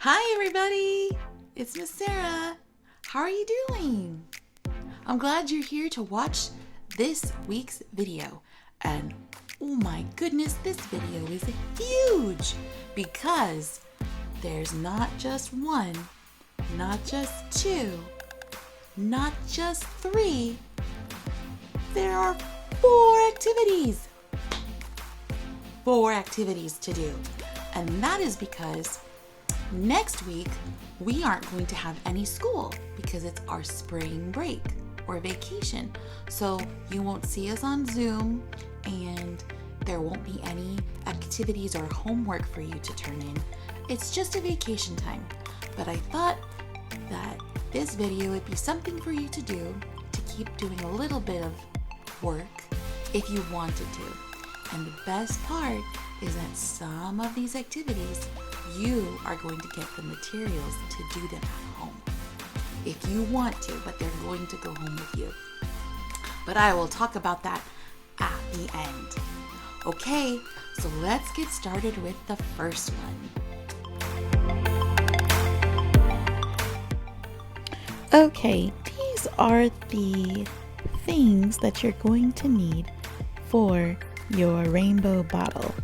Hi everybody, it's Miss Sarah. How are you doing? I'm glad you're here to watch this week's video. And oh my goodness, this video is huge because there's not just one, not just two, not just three. There are four activities. Four activities to do. And that is because next week, we aren't going to have any school because it's our spring break or vacation. So you won't see us on Zoom and there won't be any activities or homework for you to turn in. It's just a vacation time. But I thought that this video would be something for you to do to keep doing a little bit of work if you wanted to. And the best part is that some of these activities you are going to get the materials to do them at home if you want to, but they're going to go home with you. But I will talk about that at the end. Okay, so let's get started with the first one. Okay, these are the things that you're going to need for your rainbow bottle.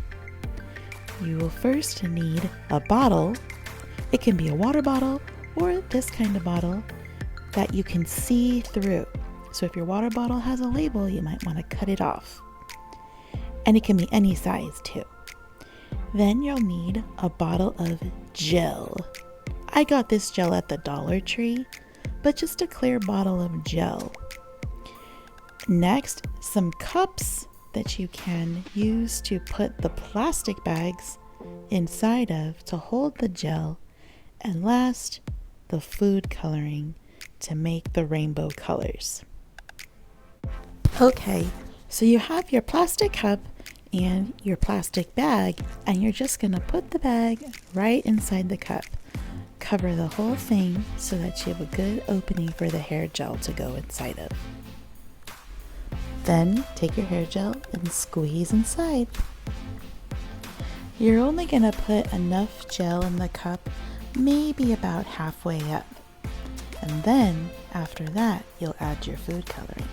You will first need a bottle. It can be a water bottle or this kind of bottle that you can see through. So if your water bottle has a label, you might want to cut it off. And it can be any size too. Then you'll need a bottle of gel. I got this gel at the Dollar Tree, but just a clear bottle of gel. Next, some cups that you can use to put the plastic bags inside of to hold the gel, and last, the food coloring to make the rainbow colors. Okay, so you have your plastic cup and your plastic bag, and you're just going to put the bag right inside the cup. Cover the whole thing so that you have a good opening for the hair gel to go inside of. Then take your hair gel and squeeze inside. You're only going to put enough gel in the cup, maybe about halfway up. And then after that, you'll add your food coloring.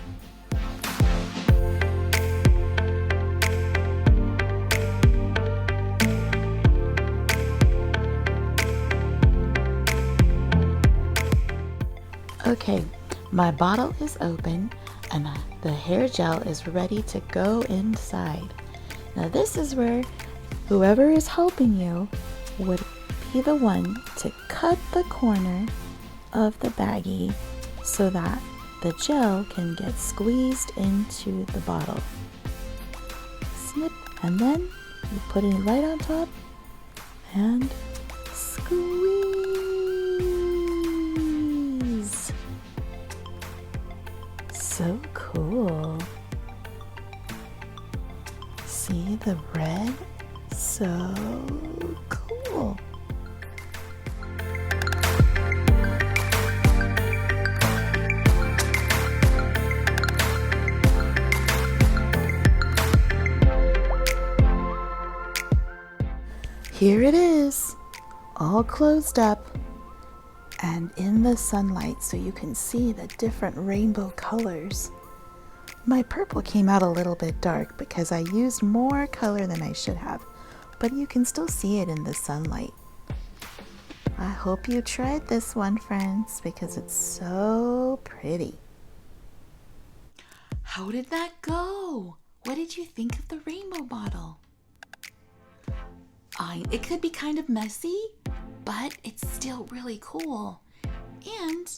Okay, my bottle is open and the hair gel is ready to go inside. Now this is where whoever is helping you would be the one to cut the corner of the baggie so that the gel can get squeezed into the bottle. Snip, and then you put it right on top and squeeze. So cool. See the red? So cool. Here it is, all closed up and in the sunlight so you can see the different rainbow colors. My purple came out a little bit dark because I used more color than I should have, but you can still see it in the sunlight. I hope you tried this one, friends, because it's so pretty. How did that go? What did you think of the rainbow bottle? It could be kind of messy, but it's still really cool. And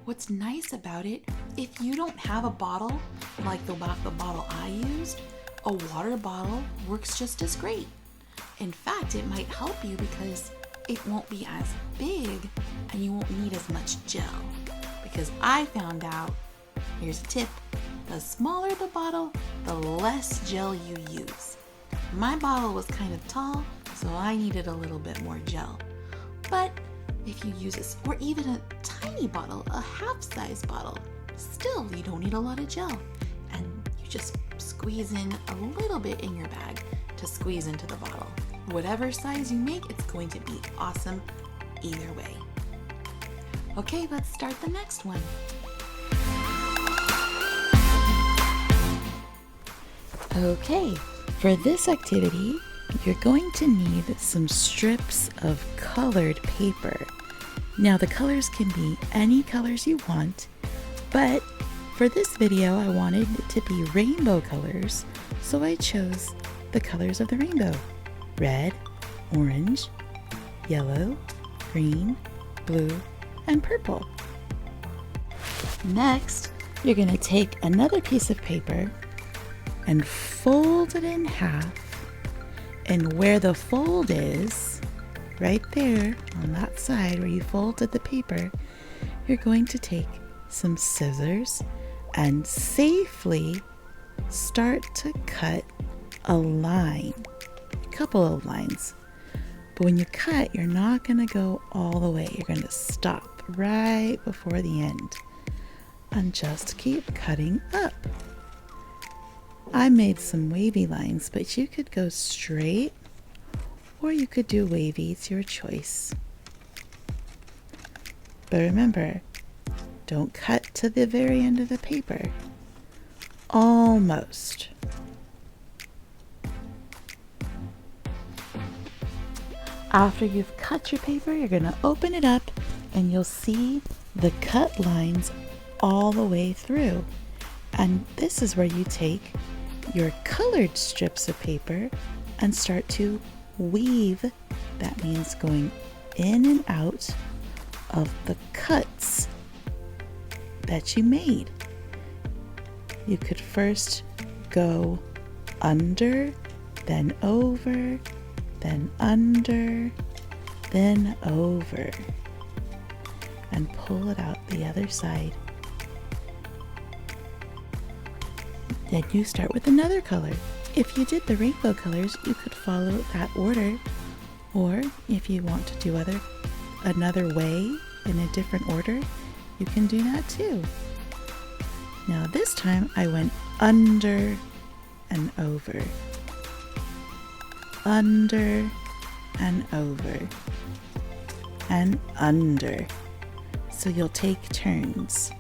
what's nice about it, if you don't have a bottle like the bottle I used, a water bottle works just as great. In fact, it might help you because it won't be as big and you won't need as much gel. Because I found out, here's a tip, the smaller the bottle, the less gel you use. My bottle was kind of tall, so I needed a little bit more gel. But if you use this, or even a tiny bottle, a half-size bottle, still you don't need a lot of gel. And you just squeeze in a little bit in your bag to squeeze into the bottle. Whatever size you make, it's going to be awesome either way. Okay, let's start the next one. Okay, for this activity, you're going to need some strips of colored paper. Now the colors can be any colors you want, but for this video I wanted it to be rainbow colors, so I chose the colors of the rainbow: red, orange, yellow, green, blue, and purple. Next, you're going to take another piece of paper and fold it in half, and where the fold is, right there on that side where you folded the paper, you're going to take some scissors and safely start to cut a line, a couple of lines. But when you cut, you're not going to go all the way. You're going to stop right before the end and just keep cutting up. I made some wavy lines, but you could go straight or you could do wavy. It's your choice. But remember, don't cut to the very end of the paper. Almost. After you've cut your paper, you're going to open it up and you'll see the cut lines all the way through. And this is where you take your colored strips of paper and start to weave. That means going in and out of the cuts that you made. You could first go under, then over, then under, then over, and pull it out the other side. Then you start with another color. If you did the rainbow colors, you could follow that order, or if you want to do another way in a different order, you can do that too. Now this time I went under and over, under and over, and under. So you'll take turns.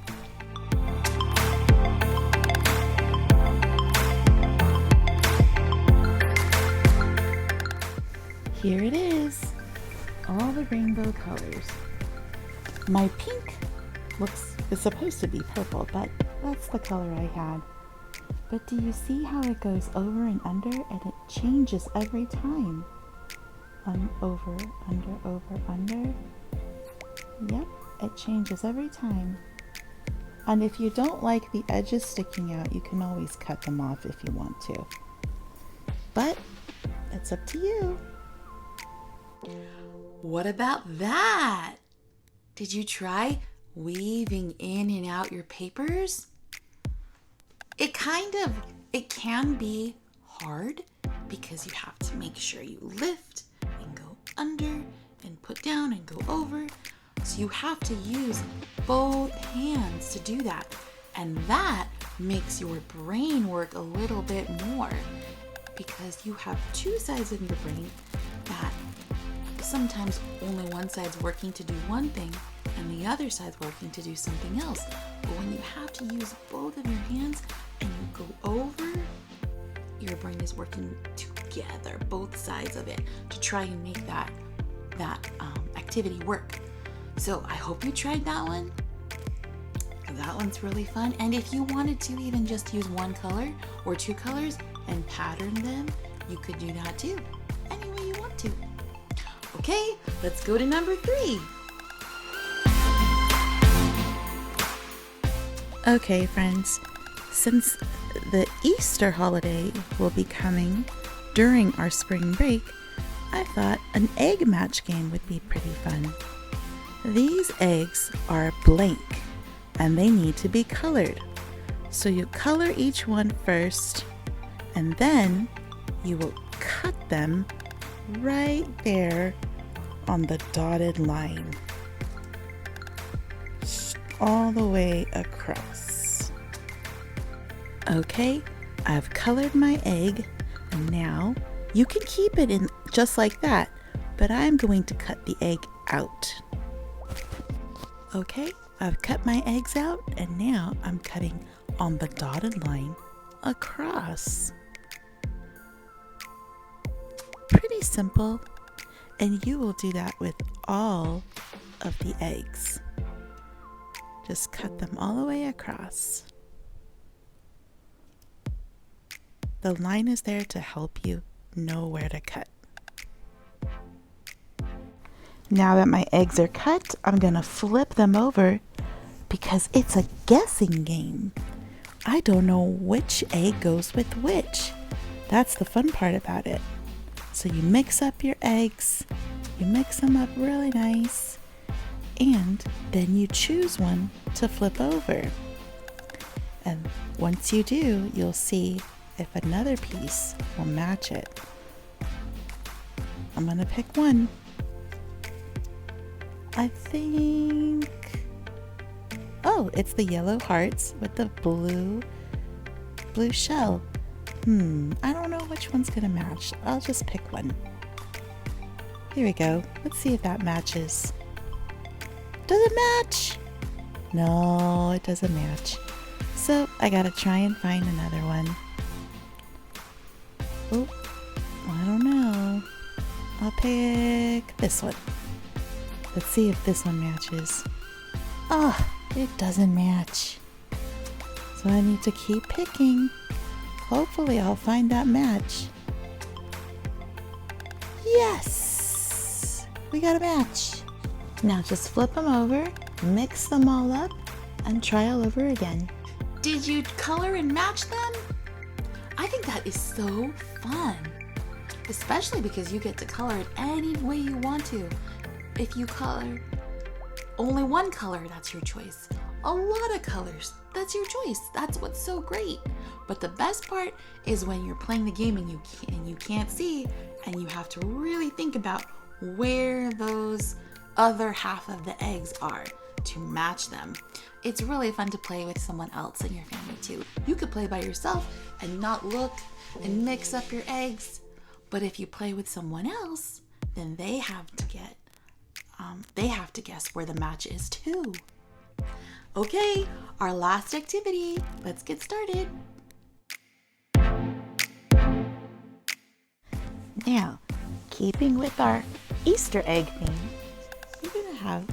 Here it is, all the rainbow colors. My pink is supposed to be purple, but that's the color I had. But do you see how it goes over and under, and it changes every time? Over, under, over, under. Yep, it changes every time. And if you don't like the edges sticking out, you can always cut them off if you want to. But it's up to you. What about that? Did you try weaving in and out your papers? It can be hard because you have to make sure you lift and go under and put down and go over. So you have to use both hands to do that. And that makes your brain work a little bit more because you have two sides of your brain that sometimes only one side's working to do one thing and the other side's working to do something else. But when you have to use both of your hands and you go over, your brain is working together, both sides of it, to try and make that activity work. So I hope you tried that one. That one's really fun. And if you wanted to even just use one color or two colors and pattern them, you could do that too, any way you want to. Okay, let's go to number 3. Okay, friends, since the Easter holiday will be coming during our spring break, I thought an egg match game would be pretty fun. These eggs are blank and they need to be colored. So you color each one first and then you will cut them right there on the dotted line, all the way across. Okay, I've colored my egg, and now you can keep it in just like that, but I'm going to cut the egg out. Okay, I've cut my eggs out, and now I'm cutting on the dotted line across. Pretty simple, and you will do that with all of the eggs. Just cut them all the way across. The line is there to help you know where to cut. Now that my eggs are cut, I'm gonna flip them over because it's a guessing game. I don't know which egg goes with which. That's the fun part about it. So you mix up your eggs, you mix them up really nice, and then you choose one to flip over. And once you do, you'll see if another piece will match it. I'm gonna pick one. I think, oh, it's the yellow hearts with the blue shell. I don't know which one's gonna match. I'll just pick one. Here we go. Let's see if that matches. Does it match? No, it doesn't match. So I gotta try and find another one. Oh, I don't know. I'll pick this one. Let's see if this one matches. Ah, it doesn't match. So I need to keep picking. Hopefully I'll find that match. Yes! We got a match. Now just flip them over, mix them all up, and try all over again. Did you color and match them? I think that is so fun. Especially because you get to color it any way you want to. If you color only one color, that's your choice. A lot of colors, that's your choice. That's what's so great. But the best part is when you're playing the game and you can't see, and you have to really think about where those other half of the eggs are to match them. It's really fun to play with someone else in your family too. You could play by yourself and not look and mix up your eggs. But if you play with someone else, then they have to guess where the match is too. Okay, our last activity. Let's get started. Now, keeping with our Easter egg theme, we're gonna have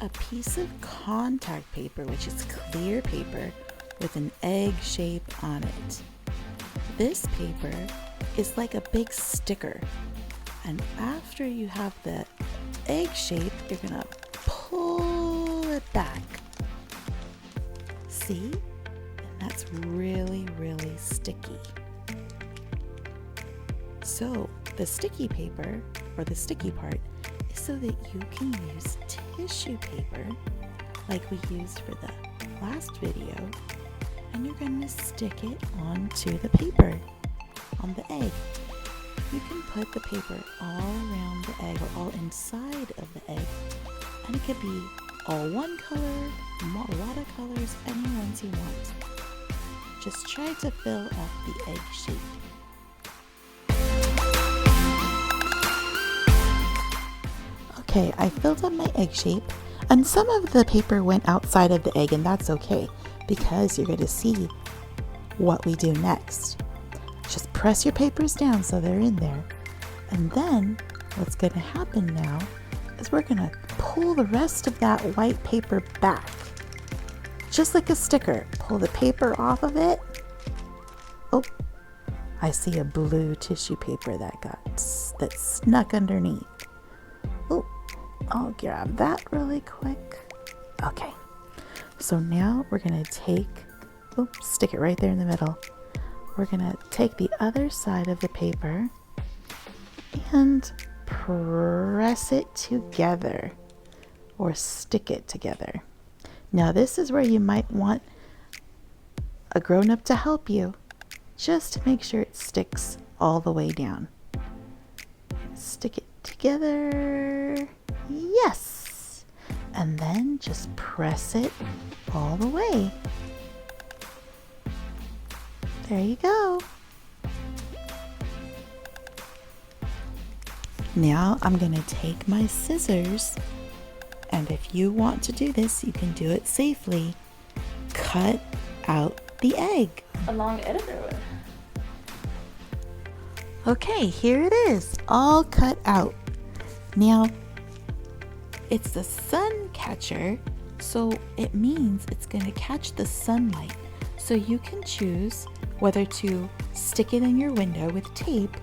a piece of contact paper, which is clear paper with an egg shape on it. This paper is like a big sticker, and after you have the egg shape, you're gonna pull it back. See? And that's really, really sticky. So the sticky paper, or the sticky part, is so that you can use tissue paper like we used for the last video, and you're going to stick it onto the paper, on the egg. You can put the paper all around the egg or all inside of the egg, and it could be all one color, a lot of colors, any ones you want. Just try to fill up the egg shape. Okay, I filled up my egg shape, and some of the paper went outside of the egg, and that's okay because you're going to see what we do next. Just press your papers down so they're in there, and then what's going to happen now is we're going to pull the rest of that white paper back, just like a sticker. Pull the paper off of it. Oh, I see a blue tissue paper that snuck underneath. Oh, I'll grab that really quick. Okay, so now we're gonna stick it right there in the middle. We're gonna take the other side of the paper and press it together or stick it together. Now this is where you might want a grown-up to help you, just to make sure it sticks all the way down. Stick it together. Yes! And then just press it all the way. There you go. Now I'm going to take my scissors, and if you want to do this, you can do it safely. Cut out the egg. Along editor. Okay, here it is, all cut out. Now, it's the sun catcher, so it means it's going to catch the sunlight. So you can choose whether to stick it in your window with tape,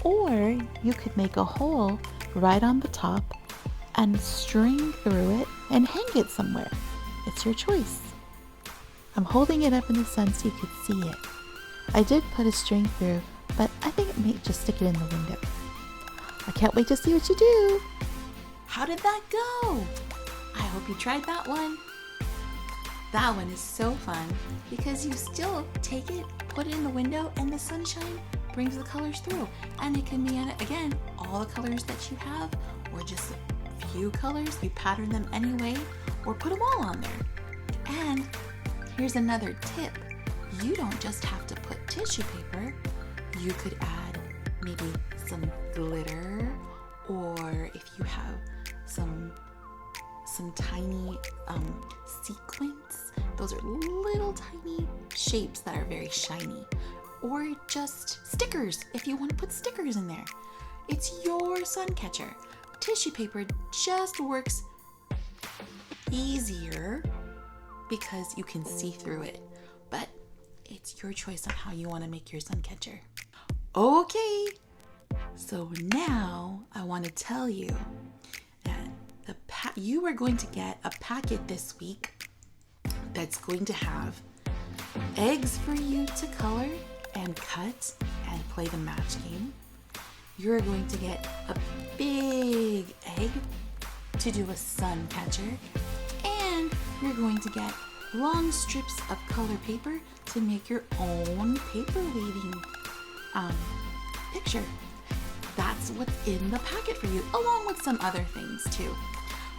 or you could make a hole right on the top and string through it and hang it somewhere. It's your choice. I'm holding it up in the sun so you could see it. I did put a string through, but I think it may just stick it in the window. I can't wait to see what you do. How did that go? I hope you tried that one. That one is so fun because you still take it, put it in the window, and the sunshine brings the colors through. And it can be, again, all the colors that you have, or just a few colors. You pattern them anyway, or put them all on there. And here's another tip. You don't just have to put tissue paper. You could add maybe some glitter, or if you have some tiny sequins. Those are little tiny shapes that are very shiny. Or just stickers, if you want to put stickers in there. It's your sun catcher. Tissue paper just works easier because you can see through it. But it's your choice on how you want to make your sun catcher. Okay, so now I want to tell you that you are going to get a packet this week that's going to have eggs for you to color and cut and play the match game. You're going to get a big egg to do a sun catcher, and you're going to get long strips of color paper to make your own paper weighting picture. That's what's in the packet for you, along with some other things too.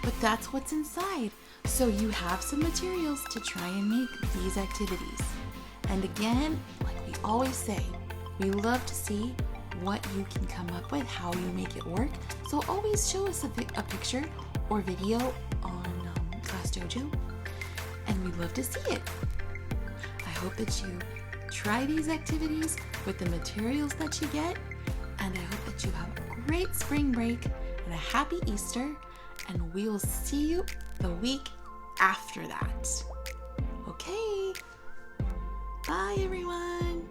But that's what's inside. So you have some materials to try and make these activities. And again, like we always say, we love to see what you can come up with, how you make it work. So always show us a picture or video on Class Dojo, and we'd love to see it. I hope that you try these activities with the materials that you get, and I hope that you have a great spring break and a happy Easter, and we will see you the week after that. Okay, bye everyone.